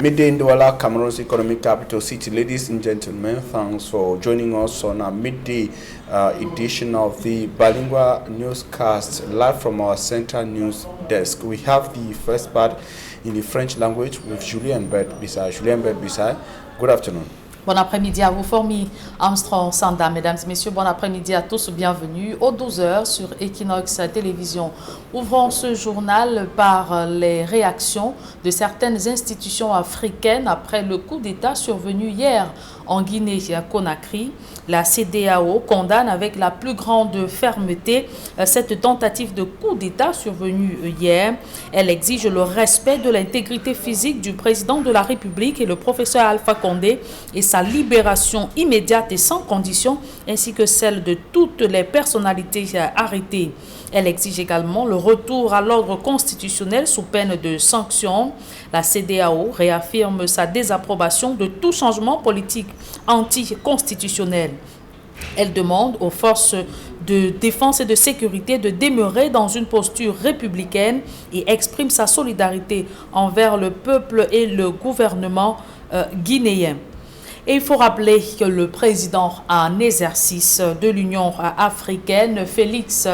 Midday in Douala, Cameroon's economic capital city. Ladies and gentlemen, thanks for joining us on our midday edition of the Bilingual Newscast, live from our central news desk. We have the first part in the French language with Julien Bert-Bissay. Julien Bert-Bissay, good afternoon. Bon après-midi à vous, Formi Armstrong Sanda. Mesdames et messieurs, bon après-midi à tous. Bienvenue aux 12h sur Equinox Télévision. Ouvrons ce journal par les réactions de certaines institutions africaines après le coup d'État survenu hier en Guinée-Conakry. La CEDEAO condamne avec la plus grande fermeté cette tentative de coup d'État survenue hier. Elle exige le respect de l'intégrité physique du président de la République et le professeur Alpha Condé et sa libération immédiate et sans condition, ainsi que celle de toutes les personnalités arrêtées. Elle exige également le retour à l'ordre constitutionnel sous peine de sanctions. La CEDEAO réaffirme sa désapprobation de tout changement politique anticonstitutionnel. Elle demande aux forces de défense et de sécurité de demeurer dans une posture républicaine et exprime sa solidarité envers le peuple et le gouvernement guinéen. Et il faut rappeler que le président en exercice de l'Union africaine, Félix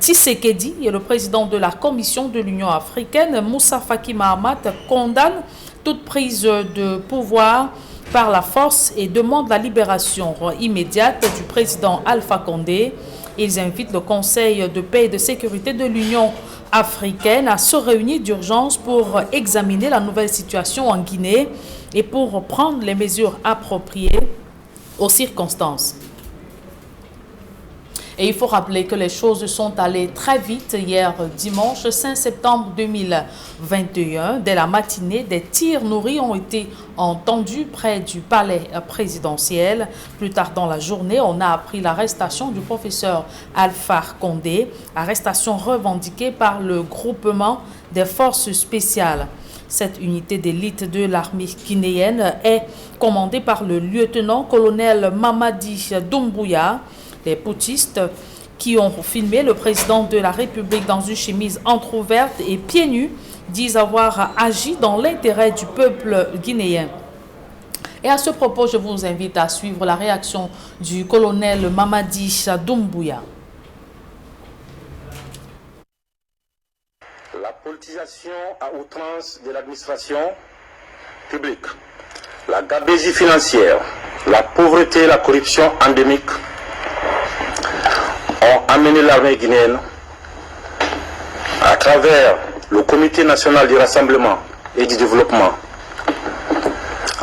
Tshisekedi, et le président de la Commission de l'Union africaine, Moussa Faki Mahamat, condamnent toute prise de pouvoir par la force et demandent la libération immédiate du président Alpha Condé. Ils invitent le Conseil de paix et de sécurité de l'Union africaine à se réunir d'urgence pour examiner la nouvelle situation en Guinée et pour prendre les mesures appropriées aux circonstances. Et il faut rappeler que les choses sont allées très vite hier dimanche 5 septembre 2021. Dès la matinée, des tirs nourris ont été entendus près du palais présidentiel. Plus tard dans la journée, on a appris l'arrestation du professeur Alpha Condé, arrestation revendiquée par le groupement des forces spéciales. Cette unité d'élite de l'armée guinéenne est commandée par le lieutenant-colonel Mamadi Doumbouya. Les putschistes qui ont filmé le président de la République dans une chemise entrouverte et pieds nus disent avoir agi dans l'intérêt du peuple guinéen. Et à ce propos, je vous invite à suivre la réaction du colonel Mamadi Doumbouya. La politisation à outrance de l'administration publique, la gabegie financière, la pauvreté et la corruption endémique ont amené l'armée guinéenne, à travers le Comité national du rassemblement et du développement,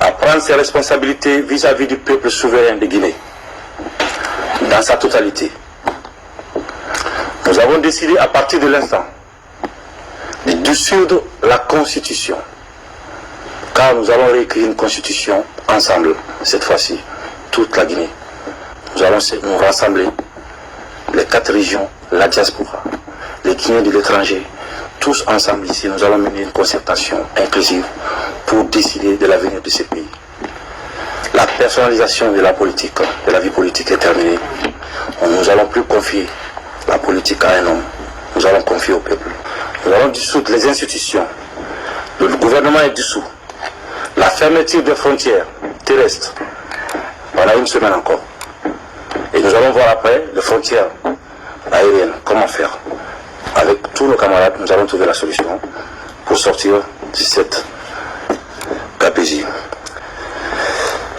à prendre ses responsabilités vis-à-vis du peuple souverain de Guinée, dans sa totalité. Nous avons décidé à partir de l'instant de dissoudre la Constitution, car nous allons réécrire une Constitution ensemble, cette fois-ci, toute la Guinée. Nous allons nous rassembler, les 4 régions, la diaspora, les Guinéens de l'étranger, tous ensemble ici, nous allons mener une concertation inclusive pour décider de l'avenir de ce pays. La personnalisation de la politique, de la vie politique est terminée. Nous n'allons plus confier la politique à un homme, nous allons confier au peuple. Nous allons dissoudre les institutions, le gouvernement est dissous, la fermeture des frontières terrestres, pendant une semaine encore. Et nous allons voir après les frontières aériennes, comment faire. Avec tous nos camarades, nous allons trouver la solution pour sortir de cette gabegie.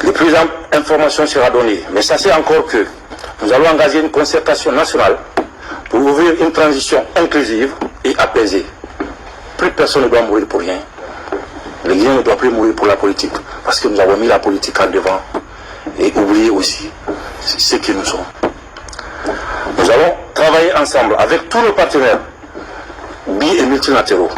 Les plus d'informations sera donnée, mais sachez encore que nous allons engager une concertation nationale pour ouvrir une transition inclusive et apaisée. Plus personne ne doit mourir pour rien. Les Guinéens ne doivent plus mourir pour la politique, parce que nous avons mis la politique en devant et oublier aussi ce que nous sommes. Nous allons travailler ensemble avec tous nos partenaires, bi- et multilatéraux.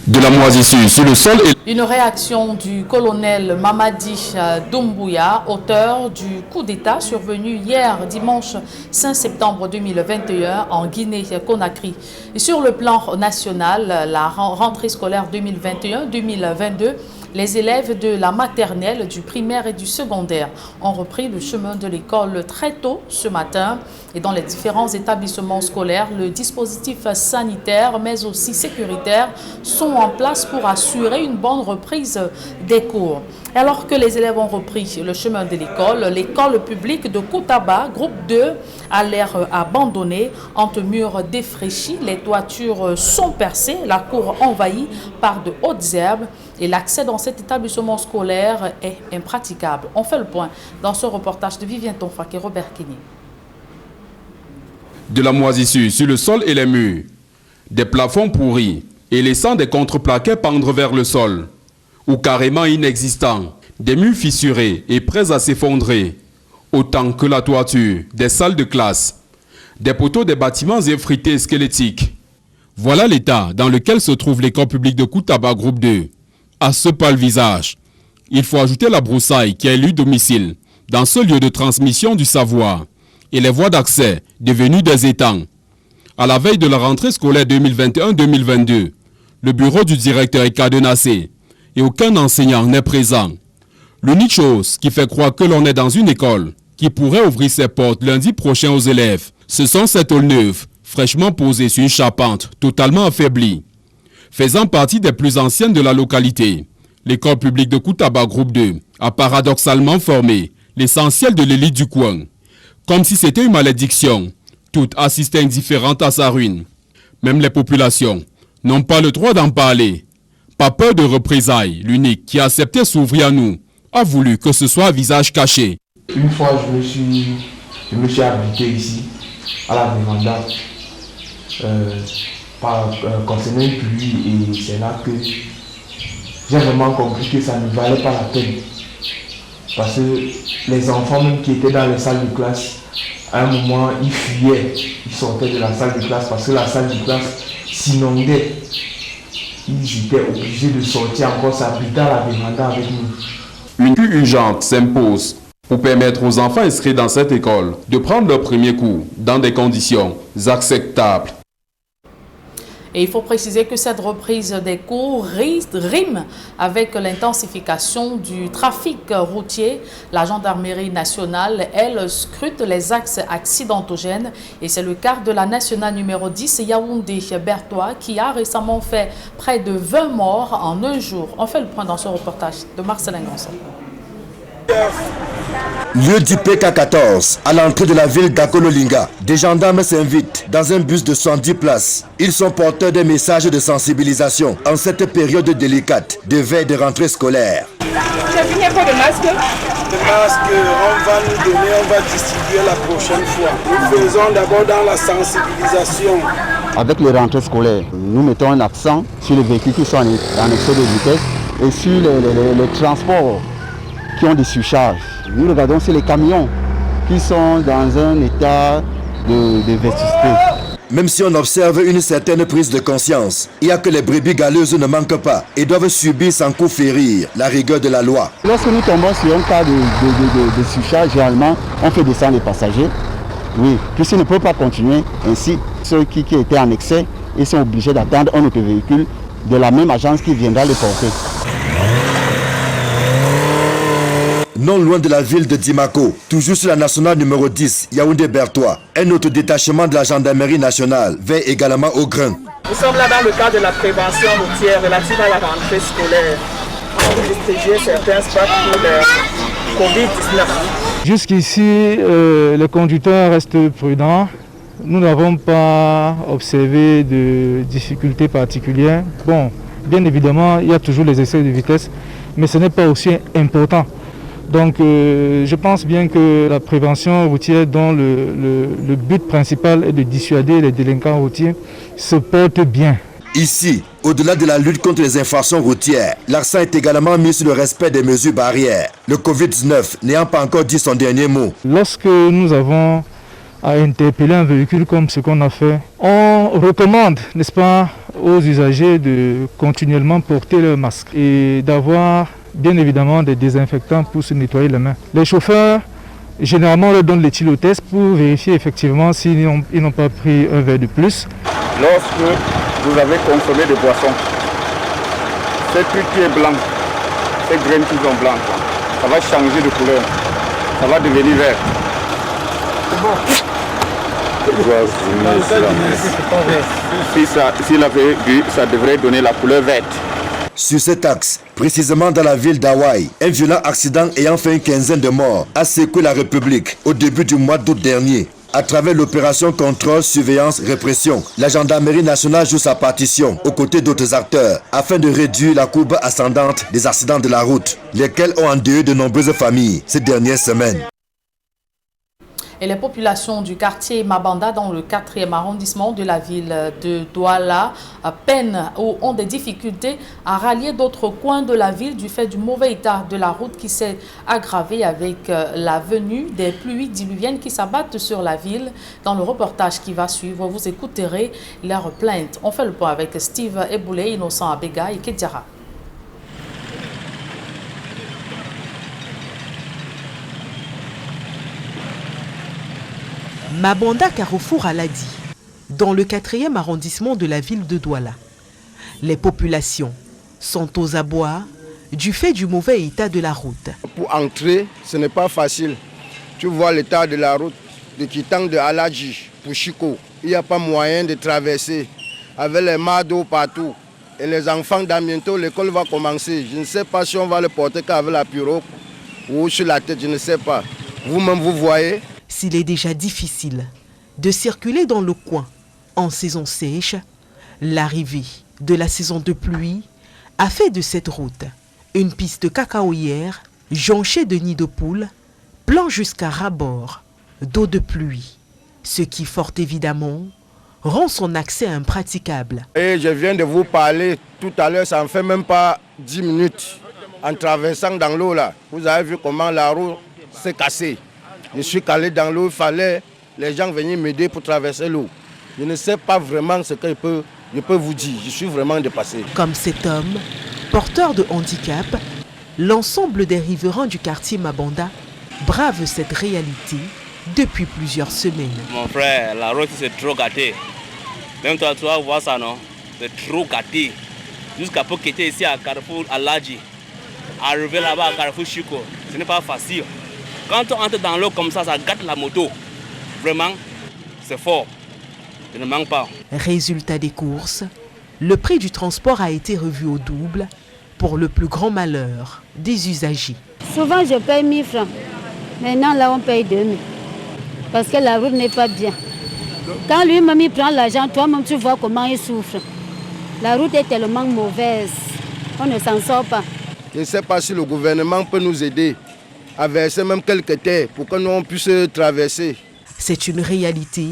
De la moisissure sur le sol et... Une réaction du colonel Mamadi Doumbouya, auteur du coup d'État survenu hier dimanche 5 septembre 2021 en Guinée-Conakry. Sur le plan national, la rentrée scolaire 2021-2022 Les élèves de la maternelle, du primaire et du secondaire ont repris le chemin de l'école très tôt ce matin. Et dans les différents établissements scolaires, le dispositif sanitaire mais aussi sécuritaire sont en place pour assurer une bonne reprise des cours. Et alors que les élèves ont repris le chemin de l'école publique de Koutaba, groupe 2, a l'air abandonnée, entre murs défraîchis, les toitures sont percées, la cour envahie par de hautes herbes et l'accès dans cet établissement scolaire est impraticable. On fait le point dans ce reportage de Vivien Tonfak et Robert Kenny. De la moisissure sur le sol et les murs, des plafonds pourris et laissant des contreplaquets pendre vers le sol, ou carrément inexistants, des murs fissurés et prêts à s'effondrer, autant que la toiture des salles de classe, des poteaux des bâtiments effrités squelettiques. Voilà l'état dans lequel se trouve l'école publique de Koutaba groupe 2. À ce pâle visage, il faut ajouter la broussaille qui a élu domicile dans ce lieu de transmission du savoir et les voies d'accès devenues des étangs. À la veille de la rentrée scolaire 2021-2022, le bureau du directeur est cadenassé et aucun enseignant n'est présent. L'unique chose qui fait croire que l'on est dans une école qui pourrait ouvrir ses portes lundi prochain aux élèves, ce sont ces tôles neuves, fraîchement posées sur une charpente totalement affaiblie. Faisant partie des plus anciennes de la localité, l'école publique de Koutaba groupe 2 a paradoxalement formé l'essentiel de l'élite du coin. Comme si c'était une malédiction, toutes assistaient indifférentes à sa ruine. Même les populations n'ont pas le droit d'en parler. Pas peur de représailles, l'unique qui a accepté s'ouvrir à nous a voulu que ce soit à visage caché. Une fois, je me suis habité ici, à la véranda, concernant une pluie, et c'est là que j'ai vraiment compris que ça ne valait pas la peine. Parce que les enfants même qui étaient dans les salles de classe, à un moment, ils fuyaient, ils sortaient de la salle de classe parce que la salle de classe s'inondait. Ils étaient obligés de sortir encore s'abriter à la véranda avec nous. Une cure urgente s'impose pour permettre aux enfants inscrits dans cette école de prendre leur premier cours dans des conditions acceptables. Et il faut préciser que cette reprise des cours rime avec l'intensification du trafic routier. La gendarmerie nationale, elle, scrute les axes accidentogènes. Et c'est le cas de la nationale numéro 10, Yaoundé-Bertois, qui a récemment fait près de 20 morts en un jour. On fait le point dans ce reportage de Marcelin Gonçalves. Lieu du PK14, à l'entrée de la ville d'Akololinga, des gendarmes s'invitent dans un bus de 110 places. Ils sont porteurs des messages de sensibilisation en cette période délicate de veille de rentrée scolaire. J'ai fini un peu de masque. Le masque, on va nous donner, on va distribuer la prochaine fois. Nous faisons d'abord dans la sensibilisation. Avec les rentrées scolaires, nous mettons un accent sur les véhicules qui sont en excès de vitesse et sur les transports qui ont des surcharges. Nous regardons sur les camions qui sont dans un état de vétusté. Même si on observe une certaine prise de conscience, il y a que les brebis galeuses ne manquent pas et doivent subir sans coup férir la rigueur de la loi. Lorsque nous tombons sur un cas de surcharge, généralement, on fait descendre les passagers. Oui, puisqu'ils ne peuvent pas continuer ainsi. Ceux qui étaient en excès, ils sont obligés d'attendre un autre véhicule de la même agence qui viendra les porter. Non loin de la ville de Dimako, toujours sur la nationale numéro 10, Yaoundé-Bertois, un autre détachement de la gendarmerie nationale veille également au grain. Nous sommes là dans le cadre de la prévention routière relative à la rentrée scolaire. On va distribuer certains spots pour le Covid-19. Jusqu'ici, les conducteurs restent prudents. Nous n'avons pas observé de difficultés particulières. Bon, bien évidemment, il y a toujours les excès de vitesse, mais ce n'est pas aussi important. Donc je pense bien que la prévention routière dont le but principal est de dissuader les délinquants routiers se porte bien. Ici, au-delà de la lutte contre les infractions routières, l'accent est également mis sur le respect des mesures barrières. Le Covid-19 n'ayant pas encore dit son dernier mot. Lorsque nous avons à interpeller un véhicule comme ce qu'on a fait, on recommande, n'est-ce pas, aux usagers de continuellement porter leur masque et d'avoir bien évidemment des désinfectants pour se nettoyer les mains. Les chauffeurs, généralement, leur donnent l'éthylotest pour vérifier effectivement s'ils n'ont pas pris un verre de plus. Lorsque vous avez consommé des boissons, cette truc qui est blanc, ces graines qui sont blanches, ça va changer de couleur. Ça va devenir vert. C'est bon. Si la feuille, ça devrait donner la couleur verte. Sur cet axe, précisément dans la ville d'Hawaï, un violent accident ayant fait une quinzaine de morts a secoué la République au début du mois d'août dernier. À travers l'opération contrôle, surveillance, répression, la gendarmerie nationale joue sa partition aux côtés d'autres acteurs afin de réduire la courbe ascendante des accidents de la route, lesquels ont endeuillé de nombreuses familles ces dernières semaines. Et les populations du quartier Mabanda dans le 4e arrondissement de la ville de Douala peinent ou ont des difficultés à rallier d'autres coins de la ville du fait du mauvais état de la route qui s'est aggravé avec la venue des pluies diluviennes qui s'abattent sur la ville. Dans le reportage qui va suivre, vous écouterez leurs plaintes. On fait le point avec Steve Eboulé, Innocent Abega et Kedjara. Mabanda Carrefour Aladi, dans le 4e arrondissement de la ville de Douala. Les populations sont aux abois du fait du mauvais état de la route. Pour entrer, ce n'est pas facile. Tu vois l'état de la route de Kitang de Aladji pour Chico. Il n'y a pas moyen de traverser avec les mares d'eau partout. Et les enfants, dans bientôt, l'école va commencer. Je ne sais pas si on va le porter qu'avec la pirogue ou sur la tête, je ne sais pas. Vous-même, vous voyez. S'il est déjà difficile de circuler dans le coin en saison sèche, l'arrivée de la saison de pluie a fait de cette route une piste cacaoyère jonchée de nids de poules, plan jusqu'à ras-bord d'eau de pluie, ce qui fort évidemment rend son accès impraticable. Et je viens de vous parler tout à l'heure, ça ne fait même pas 10 minutes en traversant dans l'eau là. Vous avez vu comment la route s'est cassée. Je suis calé dans l'eau, il fallait les gens venir m'aider pour traverser l'eau. Je ne sais pas vraiment ce que je peux vous dire. Je suis vraiment dépassé. Comme cet homme, porteur de handicap, l'ensemble des riverains du quartier Mabanda bravent cette réalité depuis plusieurs semaines. Mon frère, la route c'est trop gâtée. Même toi, tu vas voir ça, non? C'est trop gâté. Jusqu'à pour quitter ici à Carrefour Aladji, arriver là-bas à Carrefour Chico, ce n'est pas facile. Quand on entre dans l'eau comme ça gâte la moto. Vraiment, c'est fort. Je ne manque pas. Résultat des courses, le prix du transport a été revu au double pour le plus grand malheur des usagers. Souvent, je paye 1000 francs. Maintenant, là, on paye 2000. Parce que la route n'est pas bien. Quand lui-même il prend l'argent, toi-même, tu vois comment il souffre. La route est tellement mauvaise. On ne s'en sort pas. Je ne sais pas si le gouvernement peut nous aider à verser même quelques terres pour que nous on puisse traverser. C'est une réalité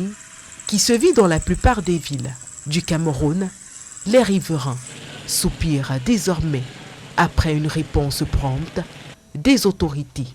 qui se vit dans la plupart des villes du Cameroun. Les riverains soupirent désormais après une réponse prompte des autorités.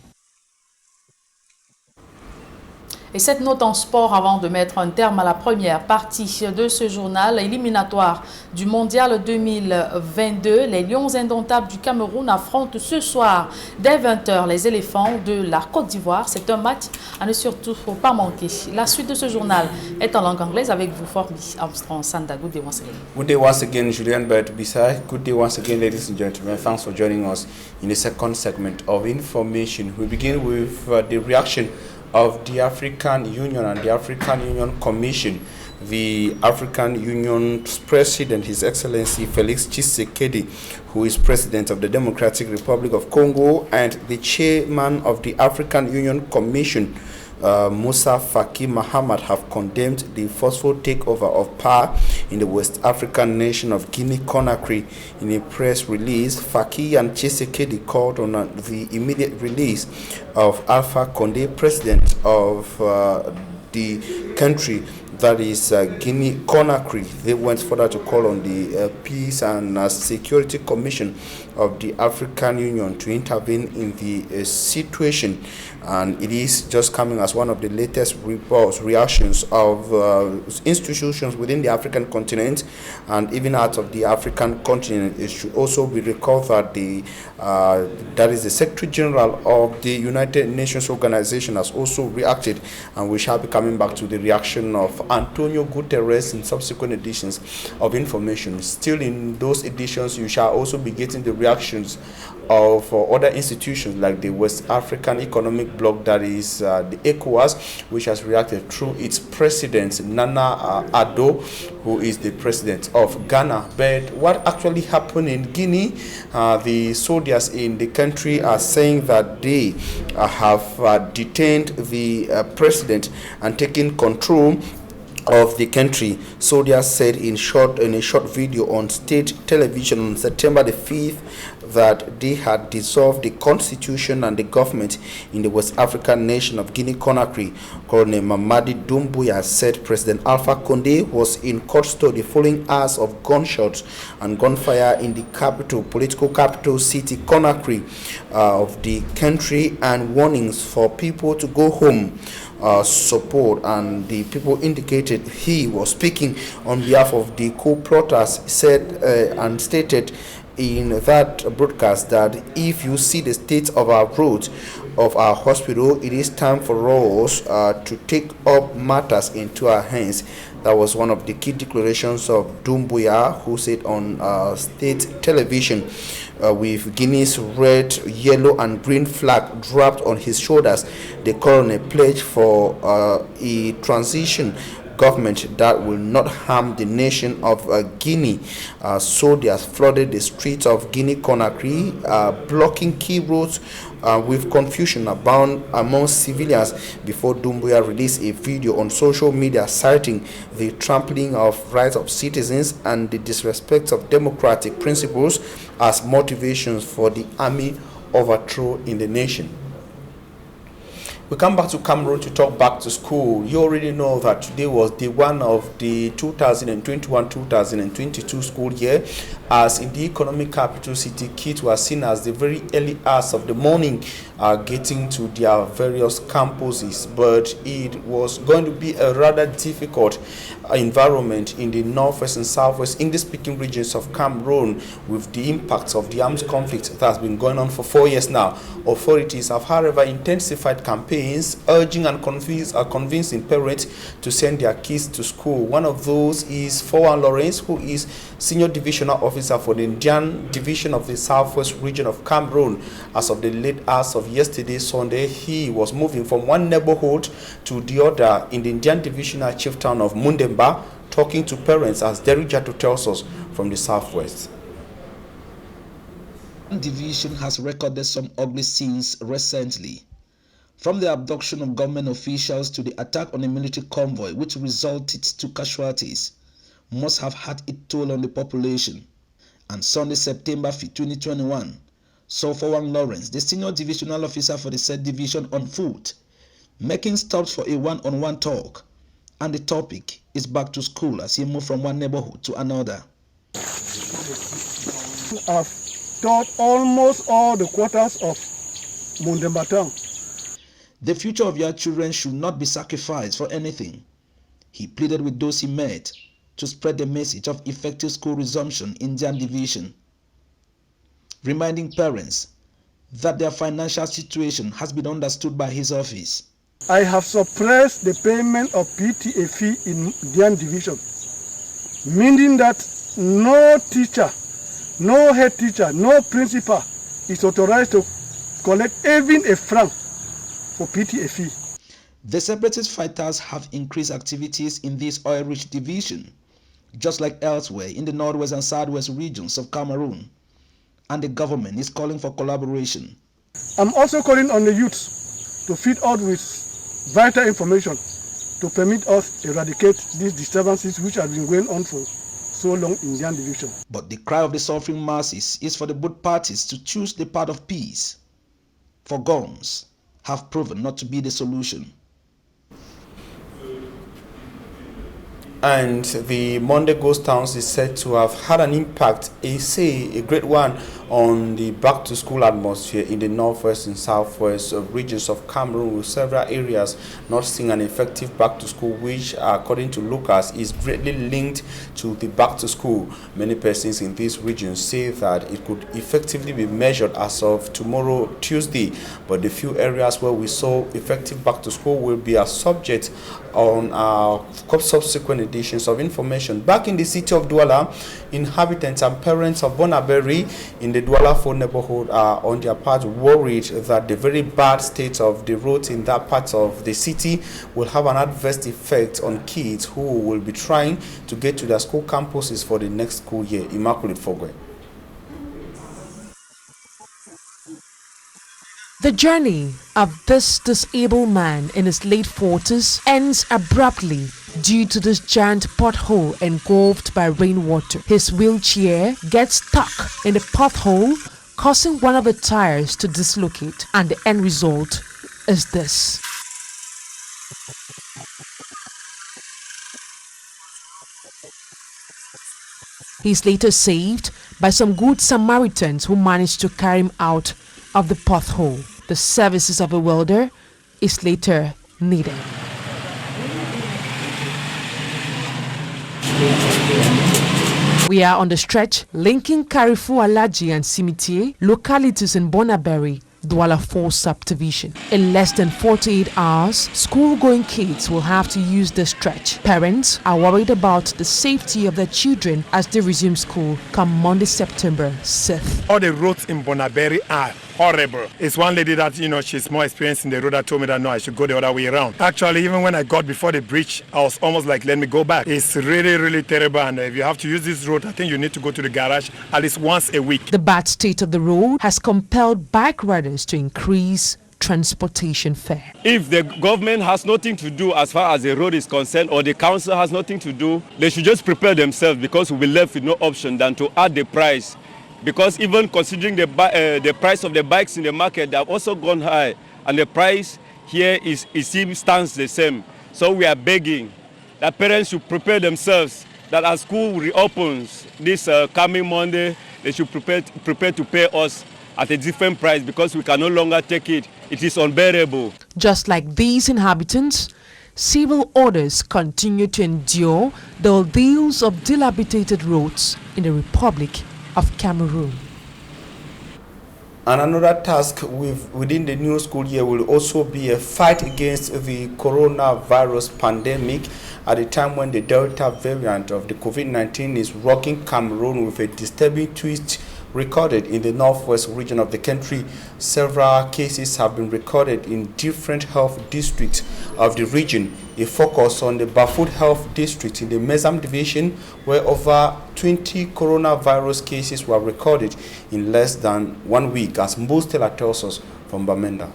Et cette note en sport avant de mettre un terme à la première partie de ce journal éliminatoire du Mondial 2022. Les Lions indomptables du Cameroun affrontent ce soir dès 20h les éléphants de la Côte d'Ivoire. C'est un match à ne surtout pas manquer. La suite de ce journal est en langue anglaise avec vous, Formi Armstrong Sanda. Good day once again. Good day once again, Julian Bertubisa. Good day once again, ladies and gentlemen. Thanks for joining us in the second segment of information. We begin with the reaction of the African Union and the African Union Commission. The African Union's president, His Excellency Felix Tshisekedi, who is president of the Democratic Republic of Congo, and the chairman of the African Union Commission, Musa Faki Mahamat, have condemned the forceful takeover of power in the West African nation of Guinea-Conakry. In a press release, Faki and Tshisekedi called on the immediate release of Alpha Condé, president of the country, that is Guinea-Conakry. They went further to call on the Peace and Security Commission of the African Union to intervene in the situation. And it is just coming as one of the latest reports, reactions of institutions within the African continent and even out of the African continent. It should also be recalled that that is the Secretary General of the United Nations Organization has also reacted, and we shall be coming back to the reaction of Antonio Guterres in subsequent editions of information. Still in those editions, you shall also be getting the reactions of other institutions like the West African Economic Bloc, that is the ECOWAS, which has reacted through its president, Nana Addo, who is the president of Ghana. But what actually happened in Guinea, the soldiers in the country are saying that they have detained the president and taken control of the country. Soldiers said in a short video on state television on September the 5th that they had dissolved the constitution and the government in the West African nation of Guinea-Conakry. Colonel Mamadi Doumbouya said President Alpha Condé was in custody following hours of gunshots and gunfire in the political capital city Conakry of the country, and warnings for people to go home. Support, and the people indicated he was speaking on behalf of the coup plotters, said and stated in that broadcast that if you see the state of our roads, of our hospital, it is time for us to take up matters into our hands. That was one of the key declarations of Doumbouya, who said on state television, with Guinea's red, yellow and green flag dropped on his shoulders, the colonel pledged for a transition government that will not harm the nation of Guinea. Soldiers flooded the streets of Guinea-Conakry, blocking key roads with confusion abound among civilians, before Doumbouya released a video on social media citing the trampling of rights of citizens and the disrespect of democratic principles as motivations for the army overthrow in the nation. We come back to Cameroon to talk back to school. You already know that today was day one of the 2021-2022 school year, as in the economic capital city, kids were seen as the very early hours of the morning getting to their various campuses. But it was going to be a rather difficult environment in the northwest and southwest English-speaking regions of Cameroon, with the impacts of the armed conflict that has been going on for 4 years now. Authorities have, however, intensified campaigns urging and convincing parents to send their kids to school. One of those is Fowan Lawrence, who is Senior Divisional Officer for the Indian Division of the Southwest region of Cameroon. As of the late hours of yesterday, Sunday, he was moving from one neighborhood to the other in the Indian Divisional Chief Town of Mundemba, talking to parents, as Derek Jato tells us from the Southwest. Division has recorded some ugly scenes recently, from the abduction of government officials to the attack on a military convoy which resulted to casualties, must have had a toll on the population. And Sunday, September 5, 2021, saw Fowan Lawrence, the Senior Divisional Officer for the said division, on foot, making stops for a one-on-one talk, and the topic is back to school as he moved from one neighborhood to another. I've taught almost all the quarters of Mundemba town. The future of your children should not be sacrificed for anything. He pleaded with those he met to spread the message of effective school resumption in Indian Division, reminding parents that their financial situation has been understood by his office. I have suppressed the payment of PTA fee in Indian Division, meaning that no teacher, no head teacher, no principal is authorized to collect even a franc for PTA fee. The separatist fighters have increased activities in this oil-rich division, just like elsewhere in the northwest and southwest regions of Cameroon, and the government is calling for collaboration. I'm also calling on the youth to feed us with vital information to permit us eradicate these disturbances which have been going on for so long in Indian Division. But the cry of the suffering masses is for the both parties to choose the path of peace, for guns have proven not to be the solution. And the Monday Ghost Towns is said to have had an impact, a great one, on the back-to-school atmosphere in the northwest and southwest regions of Cameroon, with several areas not seeing an effective back-to-school, which, according to Lucas, is greatly linked to the back-to-school. Many persons in these regions say that it could effectively be measured as of tomorrow, Tuesday, but the few areas where we saw effective back-to-school will be a subject on our subsequent editions of information. Back in the city of Douala, inhabitants and parents of Bonaberi in the Douala 4 neighborhood are on their part worried that the very bad state of the roads in that part of the city will have an adverse effect on kids who will be trying to get to their school campuses for the next school year. Immaculate Fogwe. The journey of this disabled man in his late 40s ends abruptly due to this giant pothole engulfed by rainwater. His wheelchair gets stuck in the pothole, causing one of the tires to dislocate, and the end result is this. He is later saved by some good Samaritans who managed to carry him out of the pothole. The services of a welder is later needed. We are on the stretch linking Carrefour Alaji and Cimetier, localities in Bonaberi, Douala 4 subdivision. In less than 48 hours, school-going kids will have to use the stretch. Parents are worried about the safety of their children as they resume school come Monday, September 6th. All the roads in Bonaberi are horrible. It's one lady that, she's more experienced in the road that told me that no, I should go the other way around. Actually, even when I got before the bridge, I was almost like, let me go back. It's really, really terrible. And if you have to use this road, I think you need to go to the garage at least once a week. The bad state of the road has compelled bike riders to increase transportation fare. If the government has nothing to do as far as the road is concerned, or the council has nothing to do, they should just prepare themselves, because we'll be left with no option than to add the price. Because even considering the price of the bikes in the market, they have also gone high, and the price here stands the same. So we are begging that parents should prepare themselves, that as school reopens this coming Monday, they should prepare to pay us at a different price, because we can no longer take it. It is unbearable. Just like these inhabitants, civil orders continue to endure the ordeals of dilapidated roads in the Republic of Cameroon. And another task within the new school year will also be a fight against the coronavirus pandemic at a time when the Delta variant of the COVID-19 is rocking Cameroon with a disturbing twist recorded in the northwest region of the country. Several cases have been recorded in different health districts of the region. A focus on the Bafut Health District in the Mezam Division, where over 20 coronavirus cases were recorded in less than 1 week, as Mbostela tells us from Bamenda.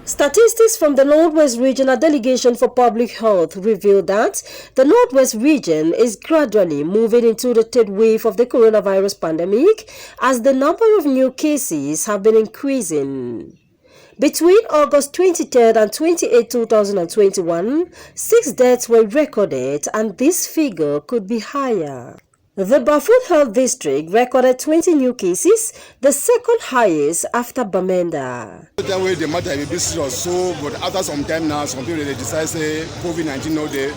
Statistics from the Northwest Regional Delegation for Public Health reveal that the Northwest region is gradually moving into the third wave of the coronavirus pandemic, as the number of new cases have been increasing. Between August 23rd and 28, 2021, 6 deaths were recorded, and this figure could be higher. The Bafut Health District recorded 20 new cases, the second highest after Bamenda. That way the matter will be serious, so but after some time now, some people they decide say COVID-19 no day,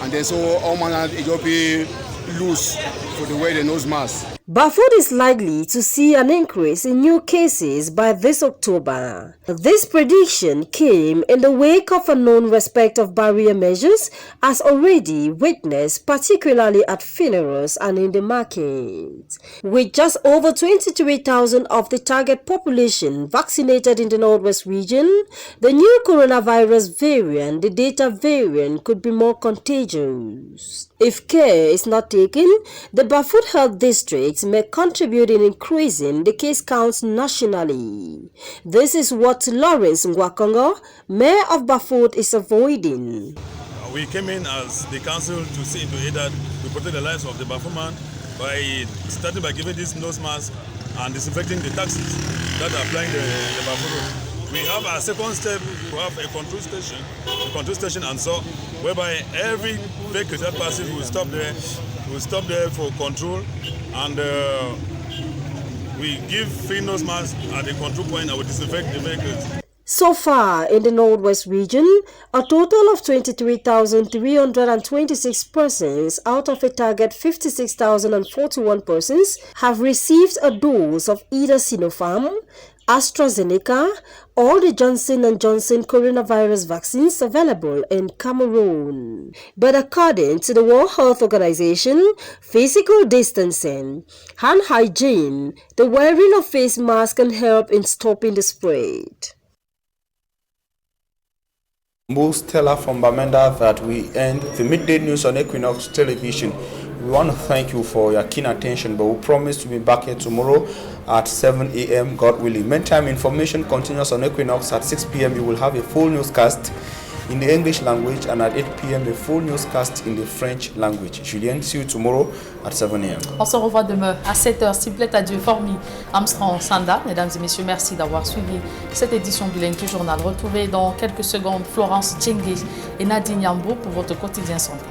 and then so all manner it will be loose for the way the nose mask. Bafut is likely to see an increase in new cases by this October. This prediction came in the wake of a known respect of barrier measures as already witnessed, particularly at funerals and in the market. With just over 23,000 of the target population vaccinated in the Northwest region, the new coronavirus variant, the Delta variant, could be more contagious. If care is not taken, the Bafut Health District may contribute in increasing the case counts nationally. This is what Lawrence Ngwakongo, Mayor of Bafut, is avoiding. We came in as the council to see into it that we protect the lives of the Bafuman by starting by giving this nose mask and disinfecting the taxis that are applying the Bafut road. We have our second step to have a control station and so, whereby every vehicle that passes will stop there for control, and we give free nose masks at the control point and we disinfect the vehicles. So far in the Northwest region, a total of 23,326 persons out of a target 56,041 persons have received a dose of either Sinopharm, AstraZeneca or the Johnson & Johnson coronavirus vaccines available in Cameroon. But according to the World Health Organization, physical distancing, hand hygiene, the wearing of face masks can help in stopping the spread. Stella from Bamenda, that we end the midday news on Equinox Television. We want to thank you for your keen attention, but we promise to be back here tomorrow at 7 a.m. God willing. Meantime, information continues on Equinox. At 6 p.m. you will have a full newscast in the English language, and at 8 p.m. a full newscast in the French language. Julien, see you tomorrow at 7 a.m. On se revoit demain à 7h. S'il plaît à Dieu, Formi Armstrong Sanda. Mesdames et messieurs, merci d'avoir suivi cette édition bilingue du journal. Retrouvez dans quelques secondes Florence Tchengue et Nadine Yambo pour votre quotidien santé.